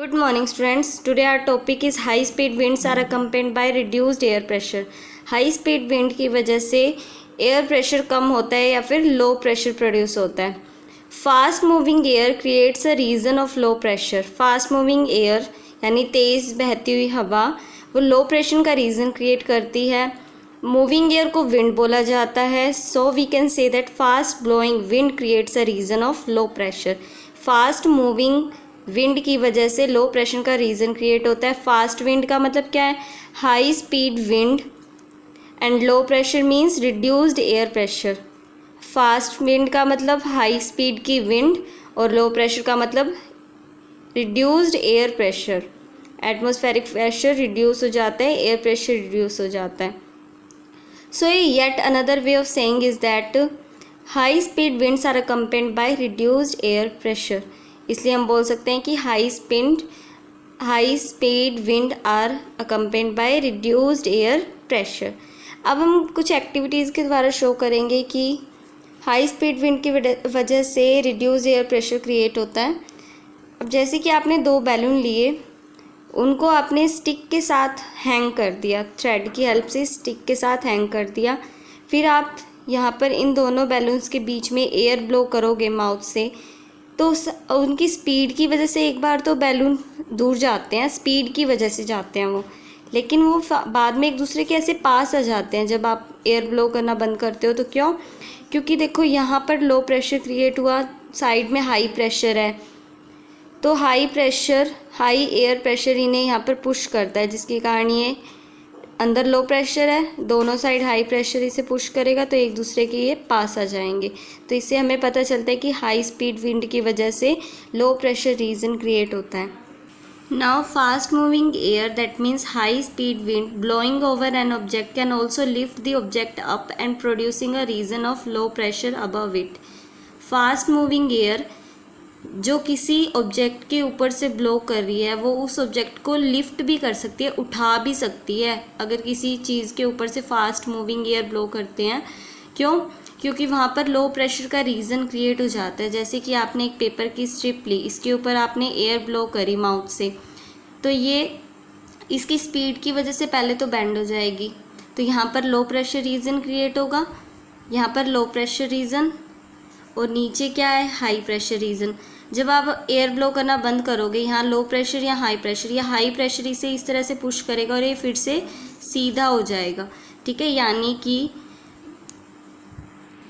Good morning students. Today our topic is high speed winds are accompanied by reduced air pressure. High speed wind की वजह से air pressure कम होता है या फिर लो प्रेशर प्रोड्यूस होता है. Fast moving air creates a region of low pressure. Fast moving air यानी तेज़ बहती हुई हवा वो लो प्रेशर का रीज़न क्रिएट करती है. मूविंग एयर को विंड बोला जाता है. So we can say that fast blowing wind creates a region of low pressure. Fast moving wind की वजह से लो प्रेशर का रीज़न क्रिएट होता है. फास्ट विंड का मतलब क्या है? High speed wind and low pressure means reduced air pressure. Fast wind का मतलब हाई स्पीड की विंड और लो प्रेशर का मतलब reduced air pressure. Atmospheric pressure reduce हो जाता है, एयर प्रेशर रिड्यूस हो जाता है. So yet another way of saying is that high speed winds are accompanied by reduced air pressure. इसलिए हम बोल सकते हैं कि high speed wind are accompanied by reduced air pressure. अब हम कुछ एक्टिविटीज़ के द्वारा शो करेंगे कि हाई स्पीड विंड की वजह से रिड्यूस्ड एयर प्रेशर क्रिएट होता है. अब जैसे कि आपने दो बैलून लिए, उनको आपने स्टिक के साथ हैंग कर दिया, थ्रेड की हेल्प से स्टिक के साथ हैंग कर दिया. फिर आप यहाँ पर इन दोनों बैलून्स के बीच में एयर ब्लो करोगे माउथ से, तो उनकी स्पीड की वजह से एक बार तो बैलून दूर जाते हैं, स्पीड की वजह से जाते हैं वो, लेकिन वो बाद में एक दूसरे के ऐसे पास आ जाते हैं जब आप एयर ब्लो करना बंद करते हो. तो क्यों? क्योंकि देखो यहाँ पर लो प्रेशर क्रिएट हुआ, साइड में हाई प्रेशर है, तो हाई एयर प्रेशर इन्हें यहाँ पर पुश करता है, जिसके कारण ये अंदर लो प्रेशर है, दोनों साइड हाई प्रेशर इसे पुश करेगा तो एक दूसरे के ये पास आ जाएंगे. तो इससे हमें पता चलता है कि हाई स्पीड विंड की वजह से लो प्रेशर रीजन क्रिएट होता है. Now fast moving air that means high speed wind blowing over an object can also lift the object up and producing a region of low pressure above it. Fast moving air जो किसी object के ऊपर से blow कर रही है वो उस ऑब्जेक्ट को लिफ्ट भी कर सकती है, उठा भी सकती है. अगर किसी चीज़ के ऊपर से फास्ट मूविंग एयर ब्लो करते हैं, क्यों? क्योंकि वहाँ पर लो प्रेशर का रीज़न क्रिएट हो जाता है. जैसे कि आपने एक पेपर की स्ट्रिप ली, इसके ऊपर आपने एयर ब्लो करी माउथ से, तो ये इसकी स्पीड की वजह से पहले तो बेंड हो जाएगी, तो यहाँ पर लो प्रेशर रीजन क्रिएट होगा. यहाँ पर लो प्रेशर रीजन और नीचे क्या है? High pressure region. जब आप एयर ब्लो करना बंद करोगे, यहाँ लो प्रेशर या हाई प्रेशर इसे इस तरह से पुश करेगा और ये फिर से सीधा हो जाएगा. ठीक है, यानी कि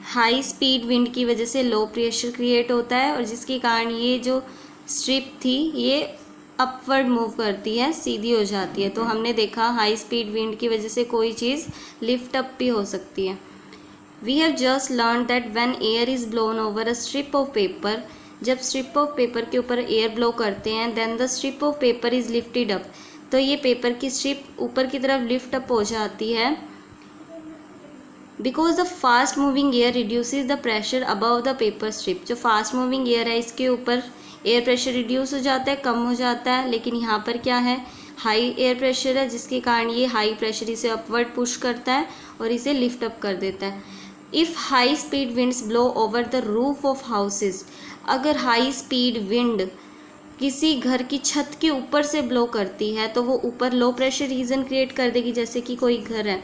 हाई स्पीड विंड की वजह से लो प्रेशर क्रिएट होता है और जिसके कारण ये जो स्ट्रिप थी ये अपवर्ड मूव करती है, सीधी हो जाती है. तो हमने देखा हाई स्पीड विंड की वजह से कोई चीज़ लिफ्ट अप भी हो सकती है. We have just learned that when air is blown over a strip of paper, जब स्ट्रिप ऑफ पेपर के ऊपर एयर ब्लो करते हैं, then the strip of paper is lifted up, तो ये पेपर की स्ट्रिप ऊपर की तरफ लिफ्ट अप हो जाती है. Because the fast moving air reduces the pressure above the paper strip, जो फास्ट मूविंग एयर है इसके ऊपर एयर प्रेशर रिड्यूस हो जाता है, कम हो जाता है. लेकिन यहाँ पर क्या है? हाई एयर प्रेशर है, जिसके कारण ये हाई प्रेशर इसे अपवर्ड पुश करता है और इसे लिफ्ट अप कर देता है. If high speed winds blow over the roof of houses, अगर हाई स्पीड विंड किसी घर की छत के ऊपर से ब्लो करती है तो वो ऊपर लो प्रेशर रीजन क्रिएट कर देगी. जैसे कि कोई घर है,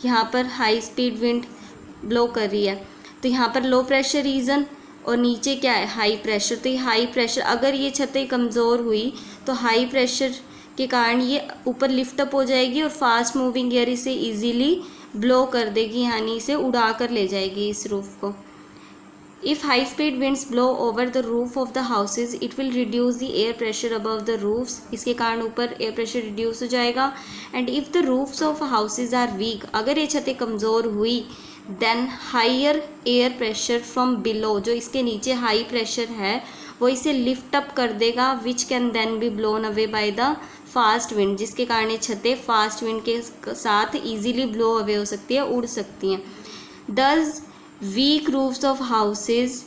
यहाँ पर हाई स्पीड विंड ब्लो कर रही है, तो यहाँ पर लो प्रेशर रीजन और नीचे क्या है? High pressure. तो ये हाई प्रेशर, अगर ये छतें कमज़ोर हुई तो हाई प्रेशर के कारण ये ऊपर लिफ्ट अप हो जाएगी और फास्ट मूविंग एयर इसे ईजीली ब्लो कर देगी, यानी इसे उड़ा कर ले जाएगी इस रूफ को. If high speed winds blow over the roof of the houses it will reduce the air pressure above the roofs, इसके कारण ऊपर एयर प्रेशर रिड्यूस हो जाएगा. And if the roofs of houses are weak, अगर ये छतें कमज़ोर हुई, then higher air pressure from below, जो इसके नीचे हाई प्रेशर है वो इसे लिफ्ट अप कर देगा, which can then be blown away by the fast wind, जिसके कारण ये छतें फास्ट विंड के साथ इजीली ब्लो अवे हो सकती है, उड़ सकती हैं. Thus weak roofs of houses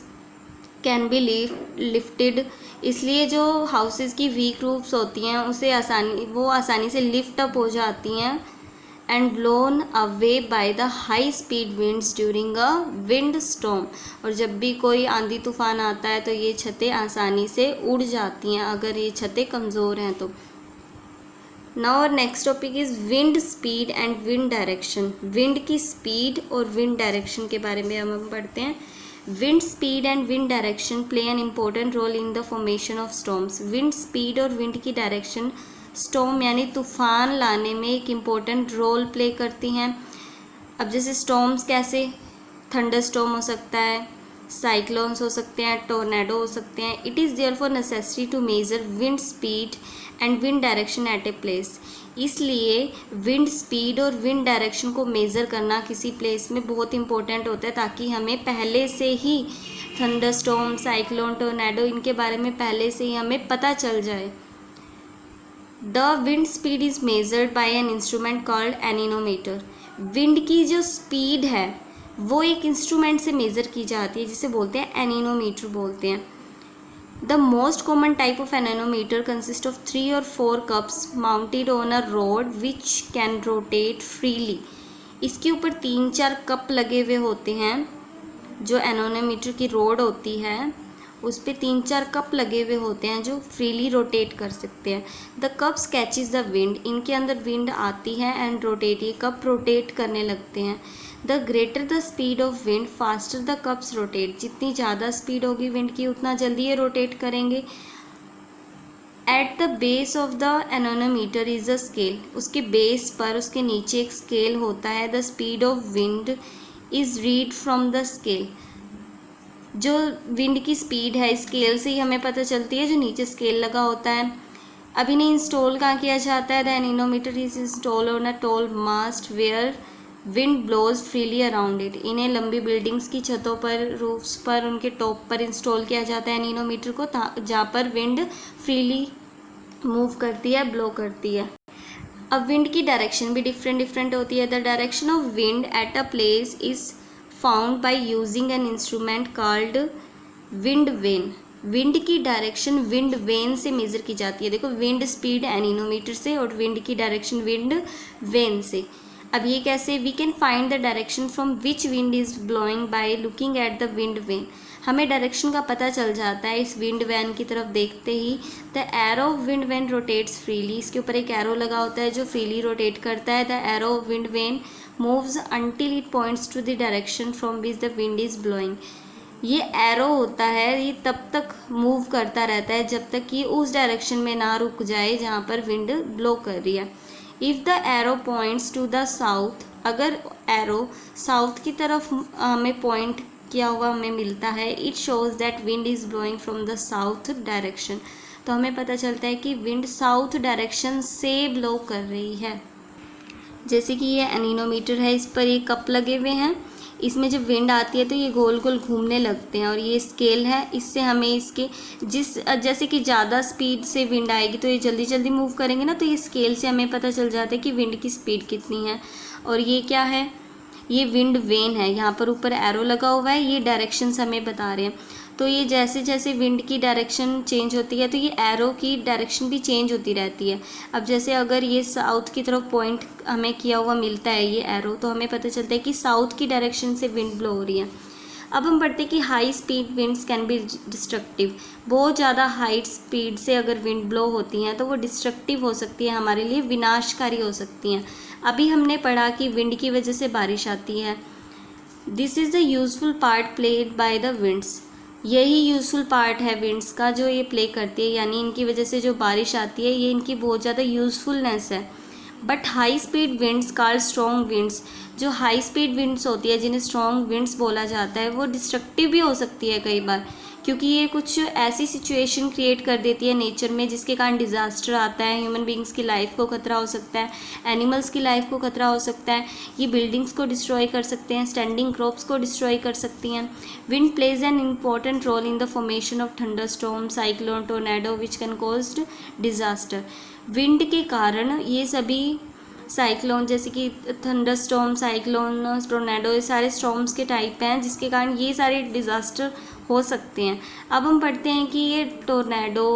can be lifted, इसलिए जो हाउसेज की वीक रूफ्स होती हैं उसे आसानी से लिफ्ट अप हो जाती हैं and blown away by the high speed winds during a wind storm. और जब भी कोई आंधी तूफान आता है तो ये छतें आसानी से उड़ जाती हैं अगर ये छतें कमज़ोर हैं तो। नाउ और next topic is wind speed and wind direction. Wind की स्पीड और विंड डायरेक्शन के बारे में हम पढ़ते हैं। Wind speed and wind direction play an important role in the formation of storms. Wind speed और विंड की डायरेक्शन स्टॉर्म यानी तूफान लाने में एक इम्पोर्टेंट रोल प्ले करती हैं। अब जैसे स्टॉर्म्स कैसे, थंडर स्टॉर्म हो सकता है, साइक्लोन्स हो सकते हैं, टोर्नेडो हो सकते हैं। It is therefore necessary to measure wind speed and wind direction at a place. इसलिए विंड स्पीड और विंड डायरेक्शन को मेज़र करना किसी प्लेस में बहुत इंपॉर्टेंट होता है, ताकि हमें पहले से ही थंडर स्टॉर्म, साइक्लोन, टोर्नेडो इनके बारे में पहले से ही हमें पता चल जाए। The wind speed is measured by an instrument called anemometer. Wind की जो स्पीड है वो एक इंस्ट्रूमेंट से मेज़र की जाती है जिसे बोलते हैं एनीनोमीटर बोलते हैं। The most common type of anemometer consist of 3 or 4 cups mounted on a rod which can rotate freely. इसके ऊपर 3-4 कप लगे हुए होते हैं। जो एनीनोमीटर की रोड होती है उस पे 3-4 कप लगे हुए होते हैं जो फ्रीली रोटेट कर सकते हैं। The cups catches the wind. इनके अंदर विंड आती है एंड रोटेट, ये कप रोटेट करने लगते हैं। The greater the speed of wind faster the cups rotate. जितनी ज़्यादा स्पीड होगी विंड की उतना जल्दी ये रोटेट करेंगे। At the base of the anemometer is a scale. उसके बेस पर, उसके नीचे एक स्केल होता है। The speed of wind is read from the scale. जो विंड की स्पीड है स्केल से ही हमें पता चलती है, जो नीचे स्केल लगा होता है। अब इन्हें इंस्टॉल कहाँ किया जाता है? The anemometer is installed on a tall mast where wind blows freely around it. इन्हें लंबी बिल्डिंग्स की छतों पर, रूफ्स पर, उनके टॉप पर इंस्टॉल किया जाता है एनीनोमीटर को, जहाँ पर विंड फ्रीली मूव करती है, ब्लो करती है। अब विंड की डायरेक्शन भी डिफरेंट होती है। The direction of wind at a place is found by using N instrument called wind vane. Wind की डायरेक्शन विंड वेन से मेज़र की जाती है। देखो, विंड स्पीड एनीनोमीटर से और विंड की डायरेक्शन विंड वेन से। अब ये कैसे? We can find the direction from which wind is blowing by looking at the wind vane. हमें डायरेक्शन का पता चल जाता है इस विंड वैन की तरफ देखते ही। The arrow of wind vane rotates freely. इसके ऊपर एक एरो लगा होता है जो फ्रीली रोटेट करता है। The arrow of wind vane moves until it points to the direction from which the wind is blowing। ये एरो होता है, ये तब तक मूव करता रहता है जब तक कि उस डायरेक्शन में ना रुक जाए जहाँ पर विंड ब्लो कर रही है। If the arrow points to the south, अगर एरो साउथ की तरफ हमें पॉइंट किया हुआ हमें मिलता है, it shows that wind is blowing from the south direction. तो हमें पता चलता है कि विंड साउथ डायरेक्शन से ब्लो कर रही है। जैसे कि ये एनीनोमीटर है, इस पर ये कप लगे हुए हैं। इसमें जब विंड आती है तो ये गोल गोल घूमने लगते हैं। और ये स्केल है, इससे हमें इसके जैसे कि ज़्यादा स्पीड से विंड आएगी तो ये जल्दी जल्दी मूव करेंगे ना, तो ये स्केल से हमें पता चल जाता है कि विंड की स्पीड कितनी है। और ये क्या है? ये विंड वेन है। यहाँ पर ऊपर एरो लगा हुआ है, ये डायरेक्शंस हमें बता रहे हैं। तो ये जैसे जैसे विंड की डायरेक्शन चेंज होती है तो ये एरो की डायरेक्शन भी चेंज होती रहती है। अब जैसे अगर ये साउथ की तरफ पॉइंट हमें किया हुआ मिलता है ये एरो, तो हमें पता चलता है कि साउथ की डायरेक्शन से विंड ब्लो हो रही है। अब हम पढ़ते हैं कि high speed winds can be destructive. बहुत ज़्यादा हाई स्पीड से अगर विंड ब्लो होती हैं तो वो डिस्ट्रक्टिव हो सकती है, हमारे लिए विनाशकारी हो सकती हैं। अभी हमने पढ़ा कि विंड की वजह से बारिश आती है। This is the useful part played by the winds. यही यूज़फुल पार्ट है विंड्स का जो ये प्ले करती है, यानी इनकी वजह से जो बारिश आती है ये इनकी बहुत ज़्यादा यूज़फुलनेस है। But high speed winds called strong winds, जो हाई स्पीड विंड्स होती है जिन्हें स्ट्रॉन्ग विंड्स बोला जाता है, वो डिस्ट्रक्टिव भी हो सकती है कई बार, क्योंकि ये कुछ ऐसी सिचुएशन क्रिएट कर देती है नेचर में जिसके कारण डिज़ास्टर आता है। ह्यूमन बींग्स की लाइफ को खतरा हो सकता है, एनिमल्स की लाइफ को खतरा हो सकता है। ये बिल्डिंग्स को डिस्ट्रॉय कर सकते हैं, स्टैंडिंग क्रॉप्स को डिस्ट्रॉय कर सकती हैं। Wind plays an important role in the formation of thunder storm, cyclone, tornado which can cause disaster. Wind के कारण ये सभी साइक्लोन, जैसे कि थंडर स्टॉर्म, साइक्लोन, टोर्नेडो, ये सारे स्टॉर्म्स के टाइप हैं जिसके कारण ये सारे डिज़ास्टर हो सकते हैं। अब हम पढ़ते हैं कि ये tornado,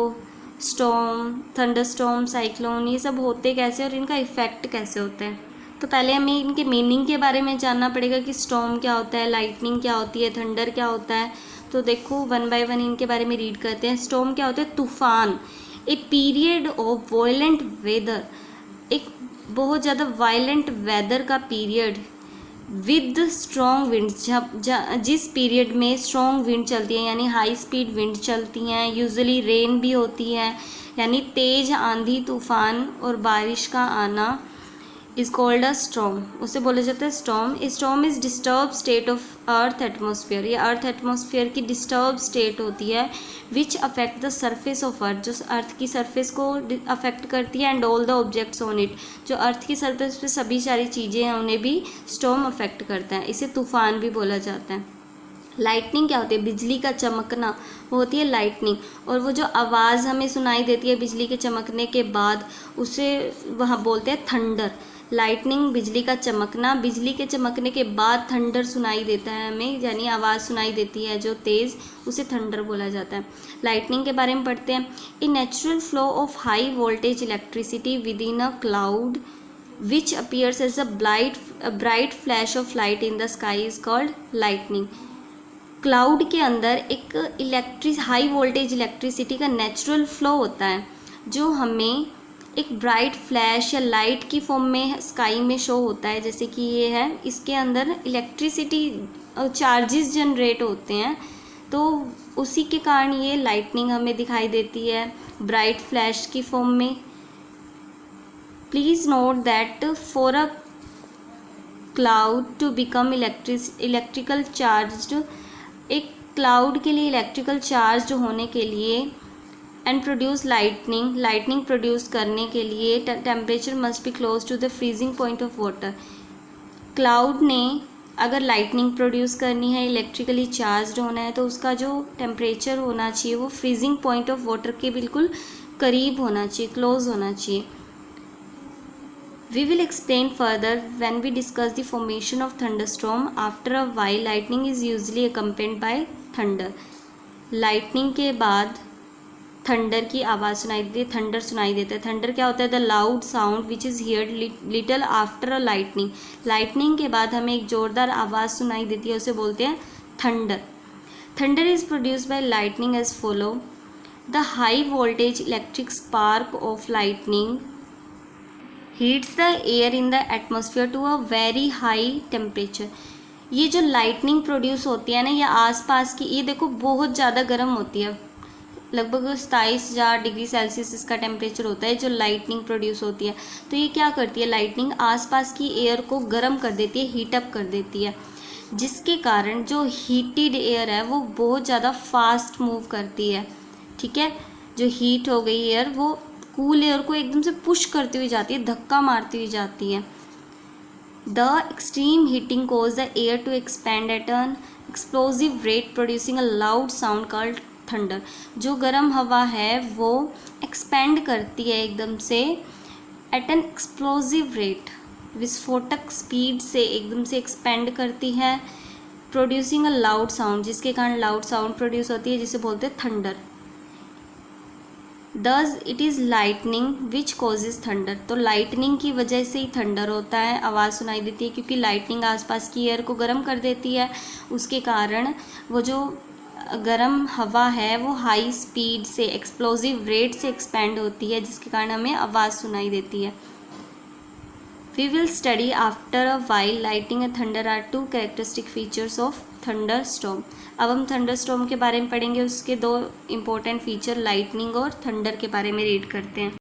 storm, thunder storm, cyclone, ये सब होते कैसे और इनका इफ़ेक्ट कैसे होता है। तो पहले हमें इनके मीनिंग के बारे में जानना पड़ेगा कि स्टॉर्म क्या होता है, लाइटनिंग क्या होती है, थंडर क्या होता है। तो देखो वन बाय वन इनके बारे में रीड करते हैं। स्टॉर्म क्या होता है? तूफान, a period of violent weather, एक बहुत ज़्यादा वायलेंट वेदर का पीरियड विद स्ट्रॉन्ग विंड्स, जिस पीरियड में स्ट्रॉन्ग विंड चलती है यानी हाई स्पीड विंड चलती हैं, यूजुअली रेन भी होती है यानी तेज आंधी तूफान और बारिश का आना, इज कॉल्ड अ स्टॉर्म, उसे बोला जाता है storm. A storm is disturb state of earth atmosphere, ये अर्थ एटमोसफियर की डिस्टर्ब स्टेट होती है which affect the surface of earth, जो अर्थ की सरफेस को अफेक्ट करती है, and all the objects on it, जो अर्थ की सरफेस पे सभी सारी चीज़ें हैं उन्हें भी स्टॉर्म अफेक्ट करता है, इसे तूफान भी बोला जाता है। लाइटनिंग क्या होती है? बिजली का चमकना, वो होती है लाइटनिंग। और वो जो आवाज़ हमें सुनाई देती है बिजली के चमकने के बाद, उसे वहाँ बोलते हैं थंडर। लाइटनिंग, बिजली का चमकना, बिजली के चमकने के बाद थंडर सुनाई देता है हमें, यानी आवाज़ सुनाई देती है जो तेज़, उसे थंडर बोला जाता है। लाइटनिंग के बारे में पढ़ते हैं। A natural flow of high voltage electricity within a cloud which appears as a bright flash of light in the sky is called lightning. Cloud के अंदर एक हाई वोल्टेज इलेक्ट्रिसिटी का नेचुरल फ्लो होता है जो हमें एक bright flash या लाइट की फॉर्म में स्काई में शो होता है, जैसे कि ये है, इसके अंदर इलेक्ट्रिसिटी चार्जेस जनरेट होते हैं, तो उसी के कारण ये लाइटनिंग हमें दिखाई देती है ब्राइट फ्लैश की फॉर्म में। Please note that for a cloud to become electrical charged, एक क्लाउड के लिए इलेक्ट्रिकल चार्ज होने के लिए एंड प्रोड्यूस लाइटनिंग प्रोड्यूस करने के लिए temperature must be close to the freezing point of water. Cloud ने अगर लाइटनिंग प्रोड्यूस करनी है, इलेक्ट्रिकली चार्ज होना है, तो उसका जो टेम्परेचर होना चाहिए वो फ्रीजिंग पॉइंट ऑफ वाटर के बिल्कुल करीब होना चाहिए, क्लोज होना चाहिए। We will explain further when we discuss the formation of thunderstorm. After a while, lightning is usually accompanied by thunder. Lightning के बाद थंडर की आवाज़ सुनाई देती है, थंडर सुनाई देता है। थंडर क्या होता है? The loud sound which is heard little after a lightning. Lightning के बाद हमें एक ज़ोरदार आवाज़ सुनाई देती है, उसे बोलते हैं thunder. Thunder is produced by lightning as follow. The high voltage electric spark of lightning heats the air in the atmosphere to a very high temperature. ये जो लाइटनिंग प्रोड्यूस होती है ना, ये आसपास की, ये देखो बहुत ज़्यादा गर्म होती है, लगभग 27,000 डिग्री सेल्सियस इसका टेम्परेचर होता है जो लाइटनिंग प्रोड्यूस होती है। तो ये क्या करती है? लाइटनिंग आसपास की एयर को गर्म कर देती है, हीटअप कर देती है, जिसके कारण जो हीटेड एयर है वो बहुत ज़्यादा फास्ट मूव करती है। ठीक है, जो हीट हो गई एयर वो कूल एयर को एकदम से पुश करती हुई जाती है, धक्का मारती हुई जाती है। The extreme heating cause the air to expand at an explosive rate producing a loud sound called thunder. जो गर्म हवा है वो एक्सपैंड करती है एकदम से एट एन एक्सप्लोजिव रेट, विस्फोटक स्पीड से एकदम से एक्सपैंड करती है, प्रोड्यूसिंग अ लाउड साउंड, जिसके कारण लाउड साउंड प्रोड्यूस होती है, जिसे बोलते हैं thunder. Thus it is lightning which causes thunder. तो लाइटनिंग की वजह से ही थंडर होता है, आवाज़ सुनाई देती है, क्योंकि लाइटनिंग आसपास की एयर को गर्म कर देती है, उसके कारण वो जो गर्म हवा है वो हाई स्पीड से एक्सप्लोजिव रेट से एक्सपैंड होती है, जिसके कारण हमें आवाज़ सुनाई देती है। We will study after a while lightning and thunder are two characteristic features of thunder storm. अब हम थंडर स्टॉर्म के बारे में पढ़ेंगे, उसके दो इम्पोर्टेंट फीचर लाइटनिंग और थंडर के बारे में रीड करते हैं।